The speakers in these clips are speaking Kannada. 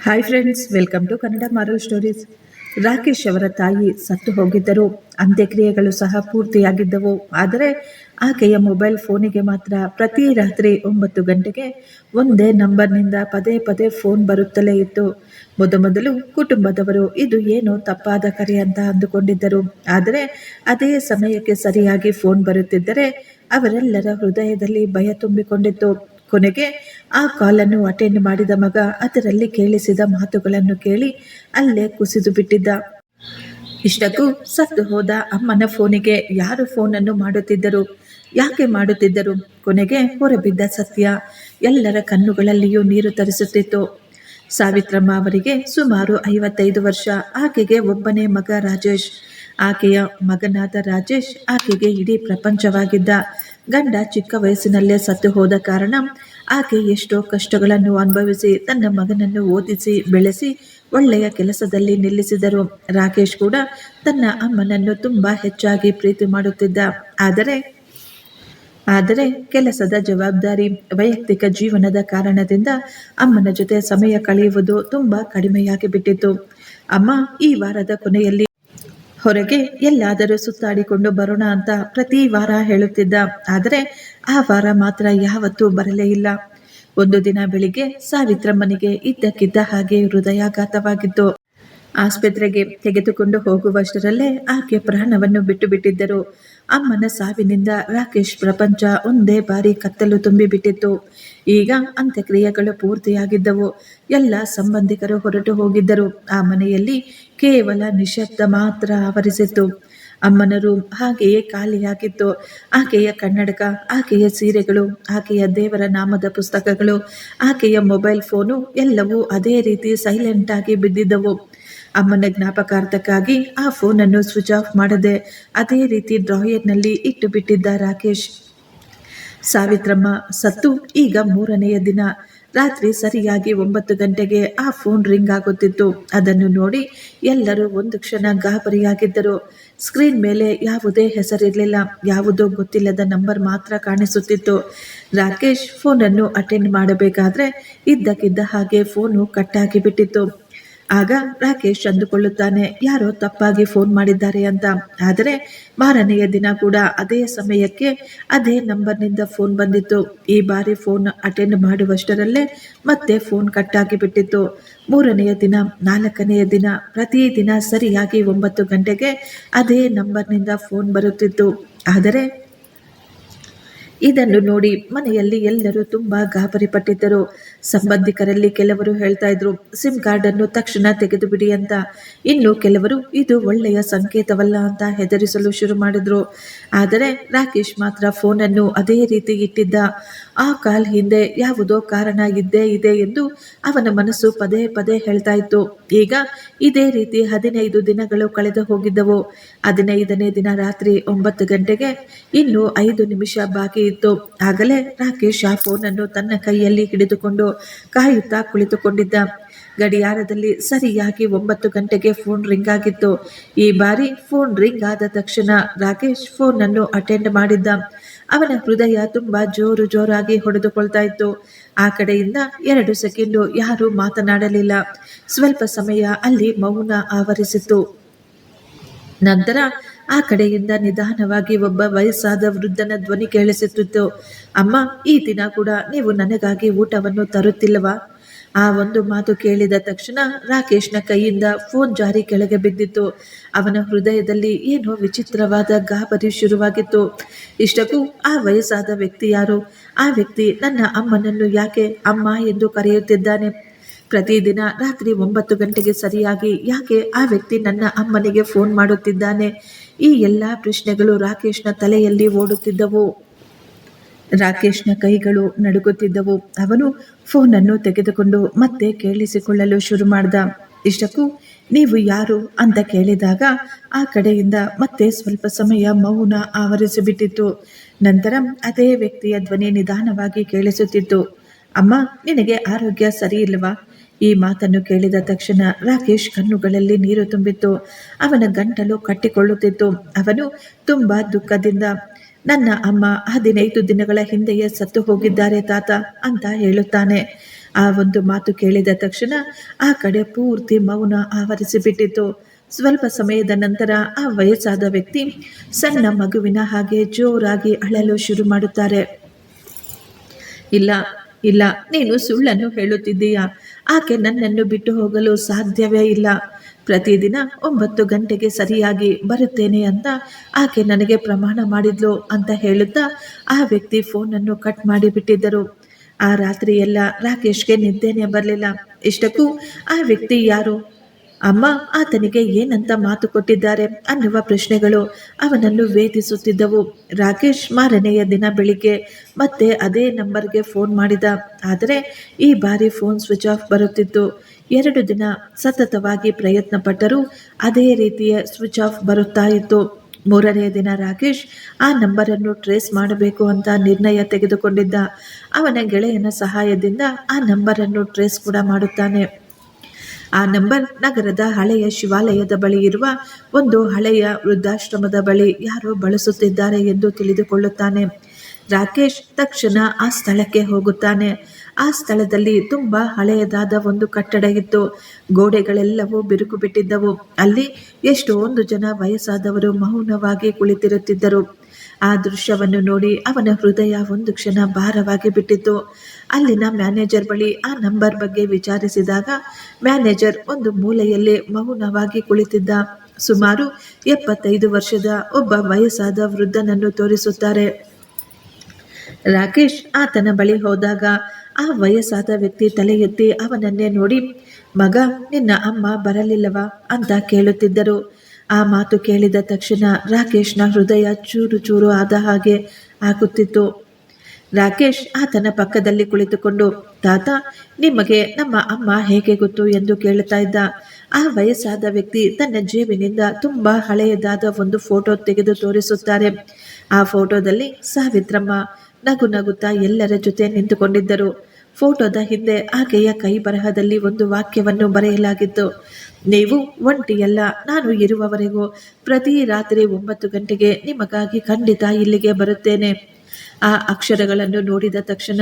Hi friends, welcome to Kannada moral stories. Rakesh ಅವರ ತಾಯಿ ಸತ್ತು ಹೋಗಿದ್ದರು. ಅಂತ್ಯಕ್ರಿಯೆಗಳು ಸಹ ಪೂರ್ತಿಯಾಗಿದ್ದವು. ಆದರೆ ಆಕೆಯ ಮೊಬೈಲ್ ಫೋನಿಗೆ ಮಾತ್ರ ಪ್ರತಿ ರಾತ್ರಿ 9 ಗಂಟೆಗೆ ಒಂದೇ ನಂಬರ್ನಿಂದ ಪದೇ ಪದೇ ಫೋನ್ ಬರುತ್ತಲೇ ಇತ್ತು. ಮೊದಲು ಕುಟುಂಬದವರು ಇದು ಏನೋ ತಪ್ಪಾದ ಕರೆ ಅಂತ ಅಂದುಕೊಂಡಿದ್ದರು. ಆದರೆ ಅದೇ ಸಮಯಕ್ಕೆ ಸರಿಯಾಗಿ ಫೋನ್ ಬರುತ್ತಿದ್ದರೆ ಅವರೆಲ್ಲರ ಹೃದಯದಲ್ಲಿ ಭಯ ತುಂಬಿಕೊಂಡಿತ್ತು. ಕೊನೆಗೆ ಆ ಕಾಲನ್ನು ಅಟೆಂಡ್ ಮಾಡಿದ ಮಗ ಅದರಲ್ಲಿ ಕೇಳಿಸಿದ ಮಾತುಗಳನ್ನು ಕೇಳಿ ಅಲ್ಲೇ ಕುಸಿದು ಬಿಟ್ಟಿದ್ದ. ಇಷ್ಟಕ್ಕೂ ಸತ್ತು ಹೋದ ಅಮ್ಮನ ಫೋನಿಗೆ ಯಾರು ಫೋನನ್ನು ಮಾಡುತ್ತಿದ್ದರು, ಯಾಕೆ ಮಾಡುತ್ತಿದ್ದರು? ಕೊನೆಗೆ ಹೊರಬಿದ್ದ ಸತ್ಯ ಎಲ್ಲರ ಕಣ್ಣುಗಳಲ್ಲಿಯೂ ನೀರು ತರಿಸುತ್ತಿತ್ತು. ಸಾವಿತ್ರಮ್ಮ ಅವರಿಗೆ ಸುಮಾರು 55 ವರ್ಷ. ಆಕೆಗೆ ಒಬ್ಬನೇ ಮಗ ರಾಜೇಶ್. ಆಕೆಯ ಮಗನಾದ ರಾಜೇಶ್ ಆಕೆಗೆ ಇಡೀ ಪ್ರಪಂಚವಾಗಿದ್ದ. ಗಂಡ ಚಿಕ್ಕ ವಯಸ್ಸಿನಲ್ಲೇ ಸತ್ತು ಹೋದ ಕಾರಣ ಆಕೆ ಎಷ್ಟೋ ಕಷ್ಟಗಳನ್ನು ಅನುಭವಿಸಿ ತನ್ನ ಮಗನನ್ನು ಓದಿಸಿ ಬೆಳೆಸಿ ಒಳ್ಳೆಯ ಕೆಲಸದಲ್ಲಿ ನಿಲ್ಲಿಸಿದರು. ರಾಕೇಶ್ ಕೂಡ ತನ್ನ ಅಮ್ಮನನ್ನು ತುಂಬಾ ಹೆಚ್ಚಾಗಿ ಪ್ರೀತಿ ಮಾಡುತ್ತಿದ್ದ. ಆದರೆ ಕೆಲಸದ ಜವಾಬ್ದಾರಿ, ವೈಯಕ್ತಿಕ ಜೀವನದ ಕಾರಣದಿಂದ ಅಮ್ಮನ ಜೊತೆ ಸಮಯ ಕಳೆಯುವುದು ತುಂಬಾ ಕಡಿಮೆಯಾಗಿ ಬಿಟ್ಟಿತ್ತು. ಅಮ್ಮ ಈ ವಾರದ ಕೊನೆಯಲ್ಲಿ ಹೊರಗೆ ಎಲ್ಲಾದರೂ ಸುತ್ತಾಡಿಕೊಂಡು ಬರೋಣ ಅಂತ ಪ್ರತಿ ವಾರ ಹೇಳುತ್ತಿದ್ದ. ಆದರೆ ಆ ವಾರ ಮಾತ್ರ ಯಾವತ್ತೂ ಬರಲೇ ಇಲ್ಲ. ಒಂದು ದಿನ ಬೆಳಿಗ್ಗೆ ಸಾವಿತ್ರಮ್ಮನಿಗೆ ಇದ್ದಕ್ಕಿದ್ದ ಹಾಗೆ ಹೃದಯಾಘಾತವಾಗಿತ್ತು. ಆಸ್ಪತ್ರೆಗೆ ತೆಗೆದುಕೊಂಡು ಹೋಗುವಷ್ಟರಲ್ಲೇ ಆಕೆ ಪ್ರಾಣವನ್ನು ಬಿಟ್ಟು ಬಿಟ್ಟಿದ್ದರು. ಅಮ್ಮನ ಸಾವಿನಿಂದ ರಾಕೇಶ್ ಪ್ರಪಂಚ ಒಂದೇ ಬಾರಿ ಕತ್ತಲು ತುಂಬಿಬಿಟ್ಟಿತ್ತು. ಈಗ ಅಂತ್ಯಕ್ರಿಯೆಗಳು ಪೂರ್ತಿಯಾಗಿದ್ದವು. ಎಲ್ಲ ಸಂಬಂಧಿಕರು ಹೊರಟು ಹೋಗಿದ್ದರು. ಆ ಮನೆಯಲ್ಲಿ ಕೇವಲ ನಿಶಬ್ದ ಮಾತ್ರ ಆವರಿಸಿತ್ತು. ಅಮ್ಮನ ರೂಮ್ ಹಾಗೆಯೇ ಖಾಲಿಯಾಗಿತ್ತು. ಆಕೆಯ ಕನ್ನಡಕ, ಆಕೆಯ ಸೀರೆಗಳು, ಆಕೆಯ ದೇವರ ನಾಮದ ಪುಸ್ತಕಗಳು, ಆಕೆಯ ಮೊಬೈಲ್ ಫೋನು ಎಲ್ಲವೂ ಅದೇ ರೀತಿ ಸೈಲೆಂಟ್ ಆಗಿ ಬಿದ್ದಿದ್ದವು. ಅಮ್ಮನ ಜ್ಞಾಪಕಾರ್ಥಕ್ಕಾಗಿ ಆ ಫೋನನ್ನು ಸ್ವಿಚ್ ಆಫ್ ಮಾಡದೆ ಅದೇ ರೀತಿ ಡ್ರಾಯರ್ನಲ್ಲಿ ಇಟ್ಟು ಬಿಟ್ಟಿದ್ದ ರಾಕೇಶ್. ಸಾವಿತ್ರಮ್ಮ ಸತ್ತು ಈಗ 3ನೆಯ ದಿನ. ರಾತ್ರಿ ಸರಿಯಾಗಿ 9 ಗಂಟೆಗೆ ಆ ಫೋನ್ ರಿಂಗ್ ಆಗುತ್ತಿತ್ತು. ಅದನ್ನು ನೋಡಿ ಎಲ್ಲರೂ ಒಂದು ಕ್ಷಣ ಗಾಬರಿಯಾಗಿದ್ದರು. ಸ್ಕ್ರೀನ್ ಮೇಲೆ ಯಾವುದೇ ಹೆಸರಿರಲಿಲ್ಲ. ಯಾವುದೋ ಗೊತ್ತಿಲ್ಲದ ನಂಬರ್ ಮಾತ್ರ ಕಾಣಿಸುತ್ತಿತ್ತು. ರಾಕೇಶ್ ಫೋನನ್ನು ಅಟೆಂಡ್ ಮಾಡಬೇಕಾದ್ರೆ ಇದ್ದಕ್ಕಿದ್ದ ಹಾಗೆ ಫೋನು ಕಟ್ಟಾಗಿ ಬಿಟ್ಟಿತ್ತು. ಆಗ ರಾಕೇಶ್ ಅಂದುಕೊಳ್ಳುತ್ತಾನೆ, ಯಾರೋ ತಪ್ಪಾಗಿ ಫೋನ್ ಮಾಡಿದ್ದಾರೆ ಅಂತ. ಆದರೆ 2ನೆಯ ದಿನ ಕೂಡ ಅದೇ ಸಮಯಕ್ಕೆ ಅದೇ ನಂಬರ್ನಿಂದ ಫೋನ್ ಬಂದಿತ್ತು. ಈ ಬಾರಿ ಫೋನ್ ಅಟೆಂಡ್ ಮಾಡುವಷ್ಟರಲ್ಲೇ ಮತ್ತೆ ಫೋನ್ ಕಟ್ಟಾಗಿ ಬಿಟ್ಟಿತ್ತು. 3ನೆಯ ದಿನ, 4ನೆಯ ದಿನ, ಪ್ರತಿದಿನ ಸರಿಯಾಗಿ 9 ಗಂಟೆಗೆ ಅದೇ ನಂಬರ್ನಿಂದ ಫೋನ್ ಬರುತ್ತಿತ್ತು. ಆದರೆ ಇದನ್ನು ನೋಡಿ ಮನೆಯಲ್ಲಿ ಎಲ್ಲರೂ ತುಂಬಾ ಗಾಬರಿಪಟ್ಟಿದ್ದರು. ಸಂಬಂಧಿಕರಲ್ಲಿ ಕೆಲವರು ಹೇಳ್ತಾ ಇದ್ರು, ಸಿಮ್ ಕಾರ್ಡ್ ಅನ್ನು ತಕ್ಷಣ ತೆಗೆದು ಬಿಡಿ ಅಂತ. ಇನ್ನು ಕೆಲವರು ಇದು ಒಳ್ಳೆಯ ಸಂಕೇತವಲ್ಲ ಅಂತ ಹೆದರಿಸಲು ಶುರು ಮಾಡಿದ್ರು. ಆದರೆ ರಾಕೇಶ್ ಮಾತ್ರ ಫೋನನ್ನು ಅದೇ ರೀತಿ ಇಟ್ಟಿದ್ದ. ಆ ಕಾಲ್ ಹಿಂದೆ ಯಾವುದೋ ಕಾರಣ ಇದ್ದೇ ಇದೆ ಎಂದು ಅವನ ಮನಸ್ಸು ಪದೇ ಪದೇ ಹೇಳ್ತಾ ಇತ್ತು. ಈಗ ಇದೇ ರೀತಿ 15 ದಿನಗಳು ಕಳೆದು ಹೋಗಿದ್ದವು. 15ನೇ ದಿನ ರಾತ್ರಿ 9 ಗಂಟೆಗೆ ಇನ್ನು 5 ನಿಮಿಷ ಬಾಕಿ ಇತ್ತು. ಆಗಲೇ ರಾಕೇಶ್ ಆ ಫೋನನ್ನು ತನ್ನ ಕೈಯಲ್ಲಿ ಹಿಡಿದುಕೊಂಡು ಕಾಯುತ್ತಾ ಕುಳಿತುಕೊಂಡಿದ್ದ. ಗಡಿಯಾರದಲ್ಲಿ ಸರಿಯಾಗಿ 9 ಗಂಟೆಗೆ ಫೋನ್ ರಿಂಗ್ ಆಗಿತ್ತು. ಈ ಬಾರಿ ಫೋನ್ ರಿಂಗ್ ಆದ ತಕ್ಷಣ ರಾಕೇಶ್ ಫೋನನ್ನು ಅಟೆಂಡ್ ಮಾಡಿದ್ದ. ಅವನ ಹೃದಯ ತುಂಬಾ ಜೋರಾಗಿ ಹೊಡೆದುಕೊಳ್ತಾ ಇತ್ತು. ಆ ಕಡೆಯಿಂದ 2 ಸೆಕೆಂಡು ಯಾರೂ ಮಾತನಾಡಲಿಲ್ಲ. ಸ್ವಲ್ಪ ಸಮಯ ಅಲ್ಲಿ ಮೌನ ಆವರಿಸಿತು. ನಂತರ ಆ ಕಡೆಯಿಂದ ನಿಧಾನವಾಗಿ ಒಬ್ಬ ವಯಸ್ಸಾದ ವೃದ್ಧನ ಧ್ವನಿ ಕೇಳಿಸುತ್ತಿತ್ತು. ಅಮ್ಮ, ಈ ದಿನ ಕೂಡ ನೀವು ನನಗಾಗಿ ಊಟವನ್ನು ತರುತ್ತಿಲ್ಲವಾ? ಆ ಒಂದು ಮಾತು ಕೇಳಿದ ತಕ್ಷಣ ರಾಕೇಶ್ನ ಕೈಯಿಂದ ಫೋನ್ ಜಾರಿ ಕೆಳಗೆ ಬಿದ್ದಿತ್ತು. ಅವನ ಹೃದಯದಲ್ಲಿ ಏನೋ ವಿಚಿತ್ರವಾದ ಗಾಬರಿ ಶುರುವಾಗಿತ್ತು. ಇಷ್ಟಕ್ಕೂ ಆ ವಯಸ್ಸಾದ ವ್ಯಕ್ತಿ ಯಾರು? ಆ ವ್ಯಕ್ತಿ ನನ್ನ ಅಮ್ಮನನ್ನು ಯಾಕೆ ಅಮ್ಮ ಎಂದು ಕರೆಯುತ್ತಿದ್ದಾನೆ? ಪ್ರತಿದಿನ ರಾತ್ರಿ 9 ಗಂಟೆಗೆ ಸರಿಯಾಗಿ ಯಾಕೆ ಆ ವ್ಯಕ್ತಿ ನನ್ನ ಅಮ್ಮನಿಗೆ ಫೋನ್ ಮಾಡುತ್ತಿದ್ದಾನೆ? ಈ ಎಲ್ಲ ಪ್ರಶ್ನೆಗಳು ರಾಕೇಶ್ನ ತಲೆಯಲ್ಲಿ ಓಡುತ್ತಿದ್ದವು. ರಾಕೇಶ್ನ ಕೈಗಳು ನಡುಗುತ್ತಿದ್ದವು. ಅವನು ಫೋನನ್ನು ತೆಗೆದುಕೊಂಡು ಮತ್ತೆ ಕೇಳಿಸಿಕೊಳ್ಳಲು ಶುರು ಮಾಡ್ದ. ಇಷ್ಟಕ್ಕೂ ನೀವು ಯಾರು ಅಂತ ಕೇಳಿದಾಗ ಆ ಕಡೆಯಿಂದ ಮತ್ತೆ ಸ್ವಲ್ಪ ಸಮಯ ಮೌನ ಆವರಿಸಿಬಿಟ್ಟಿತ್ತು. ನಂತರ ಅದೇ ವ್ಯಕ್ತಿಯ ಧ್ವನಿ ನಿಧಾನವಾಗಿ ಕೇಳಿಸುತ್ತಿತ್ತು. ಅಮ್ಮ, ನಿನಗೆ ಆರೋಗ್ಯ ಸರಿ ಇಲ್ಲವಾ? ಈ ಮಾತನ್ನು ಕೇಳಿದ ತಕ್ಷಣ ರಾಕೇಶ್ ಕಣ್ಣುಗಳಲ್ಲಿ ನೀರು ತುಂಬಿತ್ತು. ಅವನ ಗಂಟಲು ಕಟ್ಟಿಕೊಳ್ಳುತ್ತಿತ್ತು. ಅವನು ತುಂಬಾ ದುಃಖದಿಂದ, ನನ್ನ ಅಮ್ಮ 15 ದಿನಗಳ ಹಿಂದೆಯೇ ಸತ್ತು ಹೋಗಿದ್ದಾರೆ ತಾತ ಅಂತ ಹೇಳುತ್ತಾನೆ. ಆ ಒಂದು ಮಾತು ಕೇಳಿದ ತಕ್ಷಣ ಆ ಕಡೆ ಪೂರ್ತಿ ಮೌನ ಆವರಿಸಿಬಿಟ್ಟಿತು. ಸ್ವಲ್ಪ ಸಮಯದ ನಂತರ ಆ ವಯಸ್ಸಾದ ವ್ಯಕ್ತಿ ಸಣ್ಣ ಮಗುವಿನ ಹಾಗೆ ಜೋರಾಗಿ ಅಳಲು ಶುರು ಮಾಡುತ್ತಾರೆ. ಇಲ್ಲ ಇಲ್ಲ, ನೀನು ಸುಳ್ಳನ್ನು ಹೇಳುತ್ತಿದ್ದೀಯಾ. ಆಕೆ ನನ್ನನ್ನು ಬಿಟ್ಟು ಹೋಗಲು ಸಾಧ್ಯವೇ ಇಲ್ಲ. ಪ್ರತಿದಿನ 9 ಗಂಟೆಗೆ ಸರಿಯಾಗಿ ಬರುತ್ತೇನೆ ಅಂತ ಆಕೆ ನನಗೆ ಪ್ರಮಾಣ ಮಾಡಿದ್ಲು ಅಂತ ಹೇಳುತ್ತಾ ಆ ವ್ಯಕ್ತಿ ಫೋನನ್ನು ಕಟ್ ಮಾಡಿಬಿಟ್ಟಿದ್ದರು. ಆ ರಾತ್ರಿ ಎಲ್ಲ ರಾಕೇಶ್ಗೆ ನಿದ್ದೆನೇ ಬರಲಿಲ್ಲ. ಇಷ್ಟಕ್ಕೂ ಆ ವ್ಯಕ್ತಿ ಯಾರು, ಅಮ್ಮ ಆತನಿಗೆ ಏನಂತ ಮಾತು ಕೊಟ್ಟಿದ್ದಾರೆ ಅನ್ನುವ ಪ್ರಶ್ನೆಗಳು ಅವನನ್ನು ವೇಧಿಸುತ್ತಿದ್ದವು. ರಾಕೇಶ್ ಮಾರನೆಯ ದಿನ ಬೆಳಿಗ್ಗೆ ಮತ್ತೆ ಅದೇ ನಂಬರ್ಗೆ ಫೋನ್ ಮಾಡಿದ. ಆದರೆ ಈ ಬಾರಿ ಫೋನ್ ಸ್ವಿಚ್ ಆಫ್ ಬರುತ್ತಿತ್ತು. 2 ದಿನ ಸತತವಾಗಿ ಪ್ರಯತ್ನ ಪಟ್ಟರೂ ಅದೇ ರೀತಿಯ ಸ್ವಿಚ್ ಆಫ್ ಬರುತ್ತಾ ಇತ್ತು. 3ನೇ ದಿನ ರಾಕೇಶ್ ಆ ನಂಬರನ್ನು ಟ್ರೇಸ್ ಮಾಡಬೇಕು ಅಂತ ನಿರ್ಣಯ ತೆಗೆದುಕೊಂಡಿದ್ದ. ಅವನ ಗೆಳೆಯನ ಸಹಾಯದಿಂದ ಆ ನಂಬರನ್ನು ಟ್ರೇಸ್ ಕೂಡ ಮಾಡುತ್ತಾನೆ. ಆ ನಂಬರ್ ನಗರದ ಹಳೆಯ ಶಿವಾಲಯದ ಬಳಿ ಇರುವ ಒಂದು ಹಳೆಯ ವೃದ್ಧಾಶ್ರಮದ ಬಳಿ ಯಾರೋ ಬಳಸುತ್ತಿದ್ದಾರೆ ಎಂದು ತಿಳಿದುಕೊಳ್ಳುತ್ತಾನೆ. ರಾಕೇಶ್ ತಕ್ಷಣ ಆ ಸ್ಥಳಕ್ಕೆ ಹೋಗುತ್ತಾನೆ. ಆ ಸ್ಥಳದಲ್ಲಿ ತುಂಬಾ ಹಳೆಯದಾದ ಒಂದು ಕಟ್ಟಡ ಇತ್ತು. ಗೋಡೆಗಳೆಲ್ಲವೂ ಬಿರುಕು ಬಿಟ್ಟಿದ್ದವು. ಅಲ್ಲಿ ಎಷ್ಟೊಂದು ಜನ ವಯಸ್ಸಾದವರು ಮೌನವಾಗಿ ಕುಳಿತಿರುತ್ತಿದ್ದರು. ಆ ದೃಶ್ಯವನ್ನು ನೋಡಿ ಅವನ ಹೃದಯ ಒಂದು ಕ್ಷಣ ಭಾರವಾಗಿ ಬಿಟ್ಟಿತ್ತು. ಅಲ್ಲಿನ ಮ್ಯಾನೇಜರ್ ಬಳಿ ಆ ನಂಬರ್ ಬಗ್ಗೆ ವಿಚಾರಿಸಿದಾಗ ಮ್ಯಾನೇಜರ್ ಒಂದು ಮೂಲೆಯಲ್ಲಿ ಮೌನವಾಗಿ ಕುಳಿತಿದ್ದ ಸುಮಾರು 75 ವರ್ಷದ ಒಬ್ಬ ವಯಸ್ಸಾದ ವೃದ್ಧನನ್ನು ತೋರಿಸುತ್ತಾರೆ. ರಾಕೇಶ್ ಆತನ ಬಳಿ ಹೋದಾಗ ಆ ವಯಸ್ಸಾದ ವ್ಯಕ್ತಿ ತಲೆ ಎತ್ತಿ ಅವನನ್ನೇ ನೋಡಿ, ಮಗ, ನಿನ್ನ ಅಮ್ಮ ಬರಲಿಲ್ಲವಾ ಅಂತ ಕೇಳುತ್ತಿದ್ದರು. ಆ ಮಾತು ಕೇಳಿದ ತಕ್ಷಣ ರಾಕೇಶ್ನ ಹೃದಯ ಚೂರು ಚೂರು ಆದ ಹಾಗೆ ಆಗುತ್ತಿತ್ತು. ರಾಕೇಶ್ ಆತನ ಪಕ್ಕದಲ್ಲಿ ಕುಳಿತುಕೊಂಡು, ತಾತ, ನಿಮಗೆ ನಮ್ಮ ಅಮ್ಮ ಹೇಗೆ ಗೊತ್ತು ಎಂದು ಕೇಳುತ್ತಾ ಇದ್ದ. ಆ ವಯಸ್ಸಾದ ವ್ಯಕ್ತಿ ತನ್ನ ಜೇಬಿನಿಂದ ತುಂಬಾ ಹಳೆಯದಾದ ಒಂದು ಫೋಟೋ ತೆಗೆದು ತೋರಿಸುತ್ತಾರೆ. ಆ ಫೋಟೋದಲ್ಲಿ ಸಾವಿತ್ರಮ್ಮ ನಗು ನಗುತ್ತಾ ಎಲ್ಲರ ಜೊತೆ ನಿಂತುಕೊಂಡಿದ್ದರು. ಫೋಟೋದ ಹಿಂದೆ ಆಕೆಯ ಕೈ ಬರಹದಲ್ಲಿ ಒಂದು ವಾಕ್ಯವನ್ನು ಬರೆಯಲಾಗಿತ್ತು. ನೀವು ಒಂಟಿಯಲ್ಲ, ನಾನು ಇರುವವರೆಗೂ ಪ್ರತಿ ರಾತ್ರಿ 9 ಗಂಟೆಗೆ ನಿಮಗಾಗಿ ಖಂಡಿತ ಇಲ್ಲಿಗೆ ಬರುತ್ತೇನೆ. ಆ ಅಕ್ಷರಗಳನ್ನು ನೋಡಿದ ತಕ್ಷಣ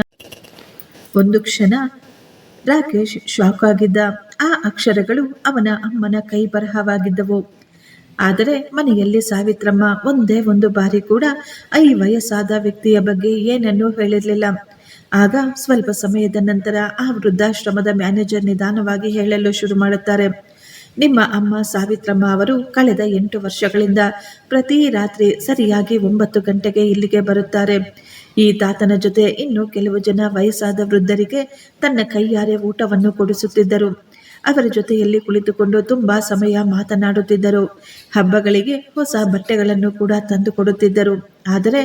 ಒಂದು ಕ್ಷಣ ರಾಕೇಶ್ ಶಾಕ್ ಆಗಿದ್ದ. ಆ ಅಕ್ಷರಗಳು ಅವನ ಅಮ್ಮನ ಕೈ ಬರಹವಾಗಿದ್ದವು. ಆದರೆ ಮನೆಯಲ್ಲಿ ಸಾವಿತ್ರಮ್ಮ ಒಂದೇ ಒಂದು ಬಾರಿ ಕೂಡ ಈ ವಯಸ್ಸಾದ ವ್ಯಕ್ತಿಯ ಬಗ್ಗೆ ಏನನ್ನೂ ಹೇಳಿರಲಿಲ್ಲ. ಆಗ ಸ್ವಲ್ಪ ಸಮಯದ ನಂತರ ಆ ವೃದ್ಧಾಶ್ರಮದ ಮ್ಯಾನೇಜರ್ ನಿಧಾನವಾಗಿ ಹೇಳಲು ಶುರು ಮಾಡುತ್ತಾರೆ. ನಿಮ್ಮ ಅಮ್ಮ ಸಾವಿತ್ರಮ್ಮ ಅವರು ಕಳೆದ 8 ವರ್ಷಗಳಿಂದ ಪ್ರತಿ ರಾತ್ರಿ ಸರಿಯಾಗಿ 9 ಗಂಟೆಗೆ ಇಲ್ಲಿಗೆ ಬರುತ್ತಾರೆ. ಈ ತಾತನ ಜೊತೆ ಇನ್ನು ಕೆಲವು ಜನ ವಯಸ್ಸಾದ ವೃದ್ಧರಿಗೆ ತನ್ನ ಕೈಯಾರೆ ಊಟವನ್ನು ಕೊಡಿಸುತ್ತಿದ್ದರು. ಅವರ ಜೊತೆಯಲ್ಲಿ ಕುಳಿತುಕೊಂಡು ತುಂಬಾ ಸಮಯ ಮಾತನಾಡುತ್ತಿದ್ದರು. ಹಬ್ಬಗಳಿಗೆ ಹೊಸ ಬಟ್ಟೆಗಳನ್ನು ಕೂಡ ತಂದು ಕೊಡುತ್ತಿದ್ದರು. ಆದರೆ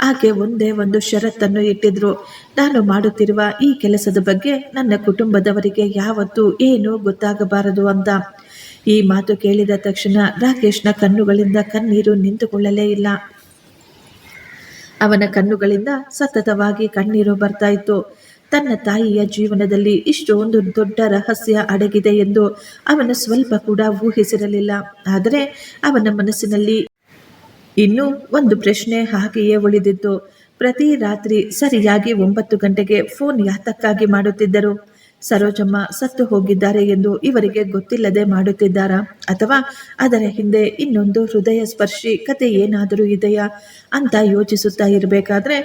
ಆಕೆ ಒಂದೇ ಒಂದು ಷರತ್ತನ್ನು ಇಟ್ಟಿದ್ರು. ನಾನು ಮಾಡುತ್ತಿರುವ ಈ ಕೆಲಸದ ಬಗ್ಗೆ ನನ್ನ ಕುಟುಂಬದವರಿಗೆ ಯಾವತ್ತೂ ಏನೂ ಗೊತ್ತಾಗಬಾರದು ಅಂತ. ಈ ಮಾತು ಕೇಳಿದ ತಕ್ಷಣ ರಾಕೇಶ್ನ ಕಣ್ಣುಗಳಿಂದ ಕಣ್ಣೀರು ನಿಂತುಕೊಳ್ಳಲೇ ಇಲ್ಲ. ಅವನ ಕಣ್ಣುಗಳಿಂದ ಸತತವಾಗಿ ಕಣ್ಣೀರು ಬರ್ತಾ ಇತ್ತು. ತನ್ನ ತಾಯಿಯ ಜೀವನದಲ್ಲಿ ಇಷ್ಟೊಂದು ದೊಡ್ಡ ರಹಸ್ಯ ಅಡಗಿದೆ ಎಂದು ಅವನು ಸ್ವಲ್ಪ ಕೂಡ ಊಹಿಸಿರಲಿಲ್ಲ. ಆದರೆ ಅವನ ಮನಸ್ಸಿನಲ್ಲಿ ಇನ್ನೂ ಒಂದು ಪ್ರಶ್ನೆ ಹಾಗೆಯೇ ಉಳಿದಿತ್ತು. ಪ್ರತಿ ರಾತ್ರಿ ಸರಿಯಾಗಿ 9 ಗಂಟೆಗೆ ಫೋನ್ ಯಾತಕ್ಕಾಗಿ ಮಾಡುತ್ತಿದ್ದರು? ಸರೋಜಮ್ಮ ಸತ್ತು ಹೋಗಿದ್ದಾರೆ ಎಂದು ಇವರಿಗೆ ಗೊತ್ತಿಲ್ಲದೆ ಮಾಡುತ್ತಿದ್ದಾರಾ? ಅಥವಾ ಅದರ ಹಿಂದೆ ಇನ್ನೊಂದು ಹೃದಯ ಸ್ಪರ್ಶಿ ಕತೆ ಏನಾದರೂ ಇದೆಯಾ ಅಂತ ಯೋಚಿಸುತ್ತಾ ಇರಬೇಕಾದ್ರೆ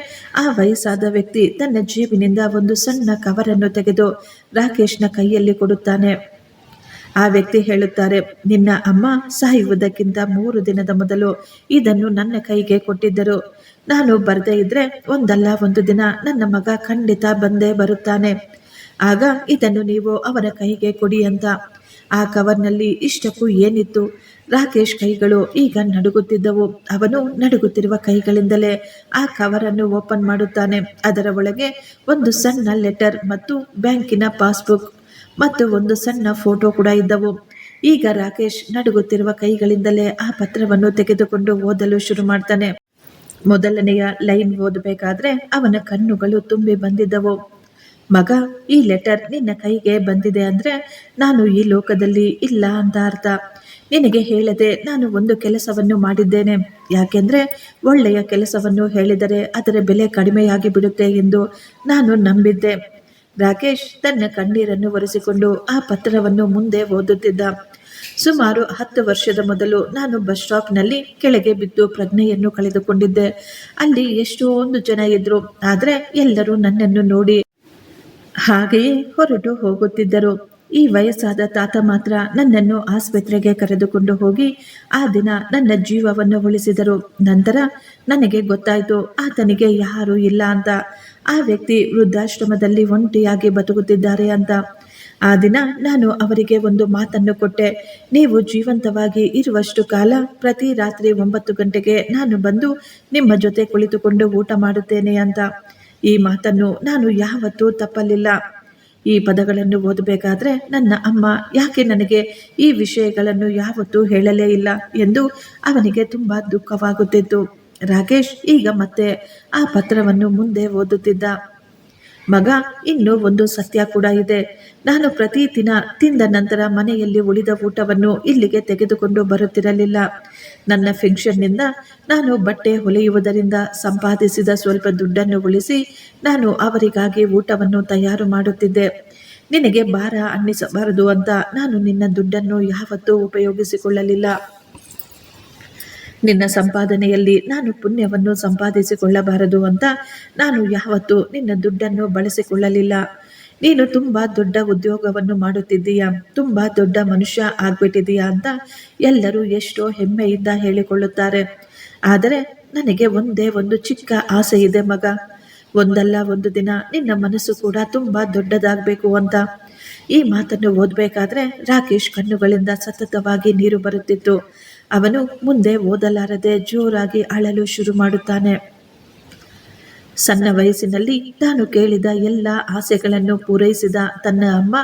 ಆ ವಯಸ್ಸಾದ ವ್ಯಕ್ತಿ ತನ್ನ ಜೇಬಿನಿಂದ ಒಂದು ಸಣ್ಣ ಕವರನ್ನು ತೆಗೆದು ರಾಕೇಶ್ನ ಕೈಯಲ್ಲಿ ಕೊಡುತ್ತಾನೆ. ಆ ವ್ಯಕ್ತಿ ಹೇಳುತ್ತಾರೆ, ನಿನ್ನ ಅಮ್ಮ ಸಾಯುವುದಕ್ಕಿಂತ 3 ದಿನದ ಮೊದಲು ಇದನ್ನು ನನ್ನ ಕೈಗೆ ಕೊಟ್ಟಿದ್ದರು. ನಾನು ಬರದೇ ಇದ್ರೆ ಒಂದಲ್ಲ ಒಂದು ದಿನ ನನ್ನ ಮಗ ಖಂಡಿತ ಬಂದೇ ಬರುತ್ತಾನೆ. ಆಗ ಇದನ್ನು ನೀವು ಅವನ ಕೈಗೆ ಕೊಡಿ ಅಂತ. ಆ ಕವರ್ನಲ್ಲಿ ಇಷ್ಟಕ್ಕೂ ಏನಿತ್ತು? ರಾಕೇಶ್ ಕೈಗಳು ಈಗ ನಡುಗುತ್ತಿದ್ದವು. ಅವನು ನಡುಗುತ್ತಿರುವ ಕೈಗಳಿಂದಲೇ ಆ ಕವರನ್ನು ಓಪನ್ ಮಾಡುತ್ತಾನೆ. ಅದರ ಒಳಗೆ ಒಂದು ಸಣ್ಣ ಲೆಟರ್ ಮತ್ತು ಬ್ಯಾಂಕಿನ ಪಾಸ್ಬುಕ್ ಮತ್ತು ಒಂದು ಸಣ್ಣ ಫೋಟೋ ಕೂಡ ಇದ್ದವು. ಈಗ ರಾಕೇಶ್ ನಡುಗುತ್ತಿರುವ ಕೈಗಳಿಂದಲೇ ಆ ಪತ್ರವನ್ನು ತೆಗೆದುಕೊಂಡು ಓದಲು ಶುರು ಮಾಡ್ತಾನೆ. ಮೊದಲನೆಯ ಲೈನ್ ಓದಬೇಕಾದ್ರೆ ಅವನ ಕಣ್ಣುಗಳು ತುಂಬಿ ಬಂದಿದ್ದವು. ಮಗ, ಈ ಲೆಟರ್ ನಿನ್ನ ಕೈಗೆ ಬಂದಿದೆ ಅಂದರೆ ನಾನು ಈ ಲೋಕದಲ್ಲಿ ಇಲ್ಲ ಅಂತ ಅರ್ಥ. ನಿನಗೆ ಹೇಳದೆ ನಾನು ಒಂದು ಕೆಲಸವನ್ನು ಮಾಡಿದ್ದೇನೆ. ಯಾಕೆಂದರೆ ಒಳ್ಳೆಯ ಕೆಲಸವನ್ನು ಹೇಳಿದರೆ ಅದರ ಬೆಲೆ ಕಡಿಮೆಯಾಗಿ ಬಿಡುತ್ತೆ ಎಂದು ನಾನು ನಂಬಿದ್ದೆ. ರಾಕೇಶ್ ತನ್ನ ಕಣ್ಣೀರನ್ನು ಒರೆಸಿಕೊಂಡು ಆ ಪತ್ರವನ್ನು ಮುಂದೆ ಓದುತ್ತಿದ್ದ. ಸುಮಾರು 10 ವರ್ಷದ ಮೊದಲು ನಾನು ಬಸ್ ಸ್ಟಾಪ್ನಲ್ಲಿ ಕೆಳಗೆ ಬಿದ್ದು ಪ್ರಜ್ಞೆಯನ್ನು ಕಳೆದುಕೊಂಡಿದ್ದೆ. ಅಲ್ಲಿ ಎಷ್ಟೊಂದು ಜನ ಇದ್ರು, ಆದರೆ ಎಲ್ಲರೂ ನನ್ನನ್ನು ನೋಡಿ ಹಾಗೆಯೇ ಹೊರಟು ಹೋಗುತ್ತಿದ್ದರು. ಈ ವಯಸ್ಸಾದ ತಾತ ಮಾತ್ರ ನನ್ನನ್ನು ಆಸ್ಪತ್ರೆಗೆ ಕರೆದುಕೊಂಡು ಹೋಗಿ ಆ ದಿನ ನನ್ನ ಜೀವವನ್ನು ಉಳಿಸಿದರು. ನಂತರ ನನಗೆ ಗೊತ್ತಾಯಿತು ಆತನಿಗೆ ಯಾರೂ ಇಲ್ಲ ಅಂತ. ಆ ವ್ಯಕ್ತಿ ವೃದ್ಧಾಶ್ರಮದಲ್ಲಿ ಒಂಟಿಯಾಗಿ ಬದುಕುತ್ತಿದ್ದಾರೆ ಅಂತ. ಆ ದಿನ ನಾನು ಅವರಿಗೆ ಒಂದು ಮಾತನ್ನು ಕೊಟ್ಟೆ. ನೀವು ಜೀವಂತವಾಗಿ ಇರುವಷ್ಟು ಕಾಲ ಪ್ರತಿ ರಾತ್ರಿ 9 ಗಂಟೆಗೆ ನಾನು ಬಂದು ನಿಮ್ಮ ಜೊತೆ ಕುಳಿತುಕೊಂಡು ಊಟ ಮಾಡುತ್ತೇನೆ ಅಂತ. ಈ ಮಾತನ್ನು ನಾನು ಯಾವತ್ತೂ ತಪ್ಪಲಿಲ್ಲ. ಈ ಪದಗಳನ್ನು ಓದಬೇಕಾದ್ರೆ ನನ್ನ ಅಮ್ಮ ಯಾಕೆ ನನಗೆ ಈ ವಿಷಯಗಳನ್ನು ಯಾವತ್ತೂ ಹೇಳಲೇ ಇಲ್ಲ ಎಂದು ಅವನಿಗೆ ತುಂಬ ದುಃಖವಾಗುತ್ತಿತ್ತು. ರಾಕೇಶ್ ಈಗ ಮತ್ತೆ ಆ ಪತ್ರವನ್ನು ಮುಂದೆ ಓದುತ್ತಿದ್ದ. ಮಗ, ಇನ್ನೂ ಒಂದು ಸತ್ಯ ಕೂಡ ಇದೆ. ನಾನು ಪ್ರತಿ ದಿನ ತಿಂದ ನಂತರ ಮನೆಯಲ್ಲಿ ಉಳಿದ ಊಟವನ್ನು ಇಲ್ಲಿಗೆ ತೆಗೆದುಕೊಂಡು ಬರುತ್ತಿರಲಿಲ್ಲ. ನನ್ನ ಫೆನ್ಷನ್ನಿಂದ ನಾನು ಬಟ್ಟೆ ಹೊಲೆಯುವುದರಿಂದ ಸಂಪಾದಿಸಿದ ಸ್ವಲ್ಪ ದುಡ್ಡನ್ನು ಉಳಿಸಿ ನಾನು ಅವರಿಗಾಗಿ ಊಟವನ್ನು ತಯಾರು ಮಾಡುತ್ತಿದ್ದೆ. ನಿನಗೆ ಭಾರ ಅನ್ನಿಸಬಾರದು ಅಂತ ನಾನು ನಿನ್ನ ದುಡ್ಡನ್ನು ಯಾವತ್ತೂ ಉಪಯೋಗಿಸಿಕೊಳ್ಳಲಿಲ್ಲ. ನಿನ್ನ ಸಂಪಾದನೆಯಲ್ಲಿ ನಾನು ಪುಣ್ಯವನ್ನು ಸಂಪಾದಿಸಿಕೊಳ್ಳಬಾರದು ಅಂತ ನಾನು ಯಾವತ್ತೂ ನಿನ್ನ ದುಡ್ಡನ್ನು ಬಳಸಿಕೊಳ್ಳಲಿಲ್ಲ. ನೀನು ತುಂಬ ದೊಡ್ಡ ಉದ್ಯೋಗವನ್ನು ಮಾಡುತ್ತಿದ್ದೀಯಾ, ತುಂಬ ದೊಡ್ಡ ಮನುಷ್ಯ ಆಗ್ಬಿಟ್ಟಿದೀಯಾ ಅಂತ ಎಲ್ಲರೂ ಎಷ್ಟೋ ಹೆಮ್ಮೆಯಿಂದ ಹೇಳಿಕೊಳ್ಳುತ್ತಾರೆ. ಆದರೆ ನನಗೆ ಒಂದೇ ಒಂದು ಚಿಕ್ಕ ಆಸೆ ಇದೆ ಮಗ. ಒಂದಲ್ಲ ಒಂದು ದಿನ ನಿನ್ನ ಮನಸ್ಸು ಕೂಡ ತುಂಬ ದೊಡ್ಡದಾಗಬೇಕು ಅಂತ. ಈ ಮಾತನ್ನು ಓದಬೇಕಾದ್ರೆ ರಾಕೇಶ್ ಕಣ್ಣುಗಳಿಂದ ಸತತವಾಗಿ ನೀರು ಬರುತ್ತಿತ್ತು. ಅವನು ಮುಂದೆ ಓದಲಾರದೆ ಜೋರಾಗಿ ಅಳಲು ಶುರು ಮಾಡುತ್ತಾನೆ. ಸಣ್ಣ ವಯಸ್ಸಿನಲ್ಲಿ ತಾನು ಕೇಳಿದ ಎಲ್ಲ ಆಸೆಗಳನ್ನು ಪೂರೈಸಿದ ತನ್ನ ಅಮ್ಮ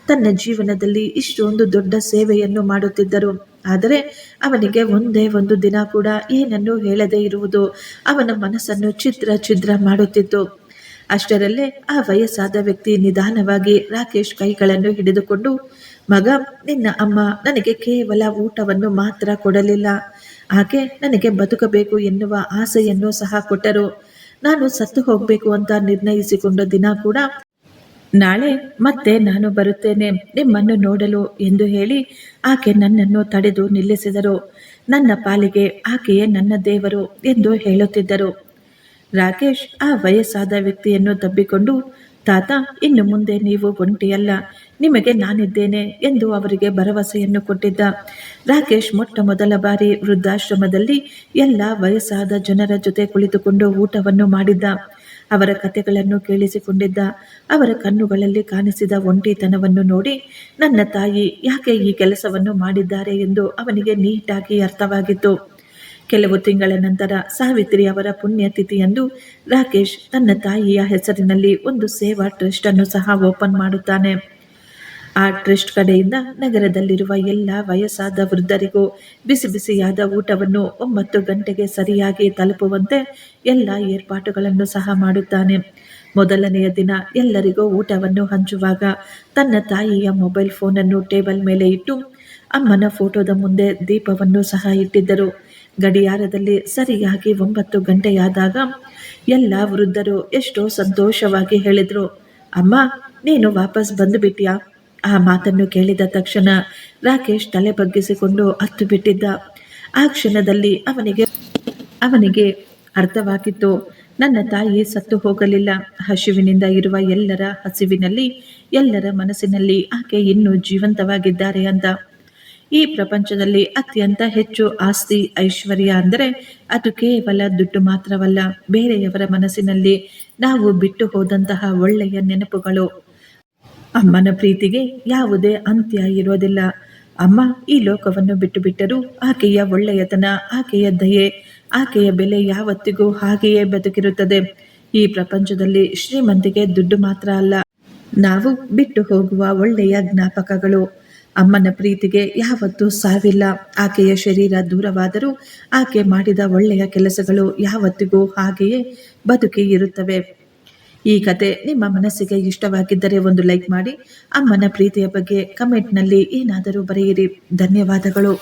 ತನ್ನ ಜೀವನದಲ್ಲಿ ಇಷ್ಟೊಂದು ದೊಡ್ಡ ಸೇವೆಯನ್ನು ಮಾಡುತ್ತಿದ್ದರು. ಆದರೆ ಅವನಿಗೆ ಒಂದೇ ಒಂದು ದಿನ ಕೂಡ ಏನನ್ನೂ ಹೇಳದೇ ಇರುವುದು ಅವನ ಮನಸ್ಸನ್ನು ಛಿದ್ರ ಮಾಡುತ್ತಿತ್ತು. ಅಷ್ಟರಲ್ಲೇ ಆ ವಯಸ್ಸಾದ ವ್ಯಕ್ತಿ ನಿಧಾನವಾಗಿ ರಾಕೇಶ್ ಕೈಗಳನ್ನು ಹಿಡಿದುಕೊಂಡು, ಮಗ, ನಿನ್ನ ಅಮ್ಮ ನನಗೆ ಕೇವಲ ಊಟವನ್ನು ಮಾತ್ರ ಕೊಡಲಿಲ್ಲ, ಆಕೆ ನನಗೆ ಬದುಕಬೇಕು ಎನ್ನುವ ಆಸೆಯನ್ನು ಸಹ ಕೊಟ್ಟರು. ನಾನು ಸತ್ತು ಹೋಗಬೇಕು ಅಂತ ನಿರ್ಣಯಿಸಿಕೊಂಡ ದಿನ ಕೂಡ ನಾಳೆ ಮತ್ತೆ ನಾನು ಬರುತ್ತೇನೆ ನಿಮ್ಮನ್ನು ನೋಡಲು ಎಂದು ಹೇಳಿ ಆಕೆ ನನ್ನನ್ನು ತಡೆದು ನಿಲ್ಲಿಸಿದರು. ನನ್ನ ಪಾಲಿಗೆ ಆಕೆಯೇ ನನ್ನ ದೇವರು ಎಂದು ಹೇಳುತ್ತಿದ್ದರು. ರಾಕೇಶ್ ಆ ವಯಸ್ಸಾದ ವ್ಯಕ್ತಿಯನ್ನು ತಬ್ಬಿಕೊಂಡು, ತಾತ, ಇನ್ನು ಮುಂದೆ ನೀವು ಒಂಟಿಯಲ್ಲ, ನಿಮಗೆ ನಾನಿದ್ದೇನೆ ಎಂದು ಅವರಿಗೆ ಭರವಸೆಯನ್ನು ಕೊಟ್ಟಿದ್ದ. ರಾಕೇಶ್ ಮೊಟ್ಟ ಮೊದಲ ಬಾರಿ ವೃದ್ಧಾಶ್ರಮದಲ್ಲಿ ಎಲ್ಲ ವಯಸ್ಸಾದ ಜನರ ಜೊತೆ ಕುಳಿತುಕೊಂಡು ಊಟವನ್ನು ಮಾಡಿದ್ದ. ಅವರ ಕಥೆಗಳನ್ನು ಕೇಳಿಸಿಕೊಂಡಿದ್ದ. ಅವರ ಕಣ್ಣುಗಳಲ್ಲಿ ಕಾಣಿಸಿದ ಒಂಟಿತನವನ್ನು ನೋಡಿ ನನ್ನ ತಾಯಿ ಯಾಕೆ ಈ ಕೆಲಸವನ್ನು ಮಾಡಿದ್ದಾರೆ ಎಂದು ಅವನಿಗೆ ನೀಟಾಗಿ ಅರ್ಥವಾಗಿತ್ತು. ಕೆಲವು ತಿಂಗಳ ನಂತರ ಸಾವಿತ್ರಿ ಅವರ ಪುಣ್ಯತಿಥಿಯಂದು ರಾಕೇಶ್ ತನ್ನ ತಾಯಿಯ ಹೆಸರಿನಲ್ಲಿ ಒಂದು ಸೇವಾ ಟ್ರಸ್ಟ್ ಅನ್ನು ಸಹ ಓಪನ್ ಮಾಡುತ್ತಾನೆ. ಆ ಟ್ರಸ್ಟ್ ಕಡೆಯಿಂದ ನಗರದಲ್ಲಿರುವ ಎಲ್ಲ ವಯಸ್ಸಾದ ವೃದ್ಧರಿಗೂ ಬಿಸಿ ಬಿಸಿಯಾದ ಊಟವನ್ನು 9 ಗಂಟೆಗೆ ಸರಿಯಾಗಿ ತಲುಪುವಂತೆ ಎಲ್ಲ ಏರ್ಪಾಟುಗಳನ್ನು ಸಹ ಮಾಡುತ್ತಾನೆ. ಮೊದಲನೆಯ ದಿನ ಎಲ್ಲರಿಗೂ ಊಟವನ್ನು ಹಂಚುವಾಗ ತನ್ನ ತಾಯಿಯ ಮೊಬೈಲ್ ಫೋನನ್ನು ಟೇಬಲ್ ಮೇಲೆ ಇಟ್ಟು ಅಮ್ಮನ ಫೋಟೋದ ಮುಂದೆ ದೀಪವನ್ನು ಸಹ ಇಟ್ಟಿದ್ದರು. ಗಡಿಯಾರದಲ್ಲಿ ಸರಿಯಾಗಿ 9 ಗಂಟೆಯಾದಾಗ ಎಲ್ಲ ವೃದ್ಧರು ಎಷ್ಟೋ ಸಂತೋಷವಾಗಿ ಹೇಳಿದರು, ಅಮ್ಮ, ನೀನು ವಾಪಸ್ ಬಂದುಬಿಟ್ಯಾ? ಆ ಮಾತನ್ನು ಕೇಳಿದ ತಕ್ಷಣ ರಾಕೇಶ್ ತಲೆ ಬಗ್ಗಿಸಿಕೊಂಡು ಅತ್ತು ಬಿಟ್ಟಿದ್ದ. ಆ ಕ್ಷಣದಲ್ಲಿ ಅವನಿಗೆ ಅರ್ಥವಾಗಿತ್ತು, ನನ್ನ ತಾಯಿ ಸತ್ತು ಹೋಗಲಿಲ್ಲ. ಹಸಿವಿನಿಂದ ಇರುವ ಎಲ್ಲರ ಹಸಿವಿನಲ್ಲಿ, ಎಲ್ಲರ ಮನಸ್ಸಿನಲ್ಲಿ ಆಕೆ ಇನ್ನೂ ಜೀವಂತವಾಗಿದ್ದಾರೆ ಅಂತ. ಈ ಪ್ರಪಂಚದಲ್ಲಿ ಅತ್ಯಂತ ಹೆಚ್ಚು ಆಸ್ತಿ ಐಶ್ವರ್ಯ ಅಂದರೆ ಅದು ಕೇವಲ ದುಡ್ಡು ಮಾತ್ರವಲ್ಲ, ಬೇರೆಯವರ ಮನಸ್ಸಿನಲ್ಲಿ ನಾವು ಬಿಟ್ಟು ಹೋದಂತಹ ಒಳ್ಳೆಯ ನೆನಪುಗಳು. ಅಮ್ಮನ ಪ್ರೀತಿಗೆ ಯಾವುದೇ ಅಂತ್ಯ ಇರೋದಿಲ್ಲ. ಅಮ್ಮ ಈ ಲೋಕವನ್ನು ಬಿಟ್ಟು ಬಿಟ್ಟರೂ ಆಕೆಯ ಒಳ್ಳೆಯತನ, ಆಕೆಯ ದಯೆ, ಆಕೆಯ ಬೆಲೆ ಯಾವತ್ತಿಗೂ ಹಾಗೆಯೇ ಬದುಕಿರುತ್ತದೆ. ಈ ಪ್ರಪಂಚದಲ್ಲಿ ಶ್ರೀಮಂತಿಗೆ ದುಡ್ಡು ಮಾತ್ರ ಅಲ್ಲ, ನಾವು ಬಿಟ್ಟು ಹೋಗುವ ಒಳ್ಳೆಯ ಜ್ಞಾಪಕಗಳು. ಅಮ್ಮನ ಪ್ರೀತಿಗೆ ಯಾವತ್ತೂ ಸಾವಿಲ್ಲ. ಆಕೆಯ ಶರೀರ ದೂರವಾದರೂ ಆಕೆ ಮಾಡಿದ ಒಳ್ಳೆಯ ಕೆಲಸಗಳು ಯಾವತ್ತಿಗೂ ಹಾಗೆಯೇ ಬದುಕಿ ಇರುತ್ತವೆ. ಈ ಕತೆ ನಿಮ್ಮ ಮನಸ್ಸಿಗೆ ಇಷ್ಟವಾಗಿದ್ದರೆ ಒಂದು ಲೈಕ್ ಮಾಡಿ. ಅಮ್ಮನ ಪ್ರೀತಿಯ ಬಗ್ಗೆ ಕಮೆಂಟ್ನಲ್ಲಿ ಏನಾದರೂ ಬರೆಯಿರಿ. ಧನ್ಯವಾದಗಳು.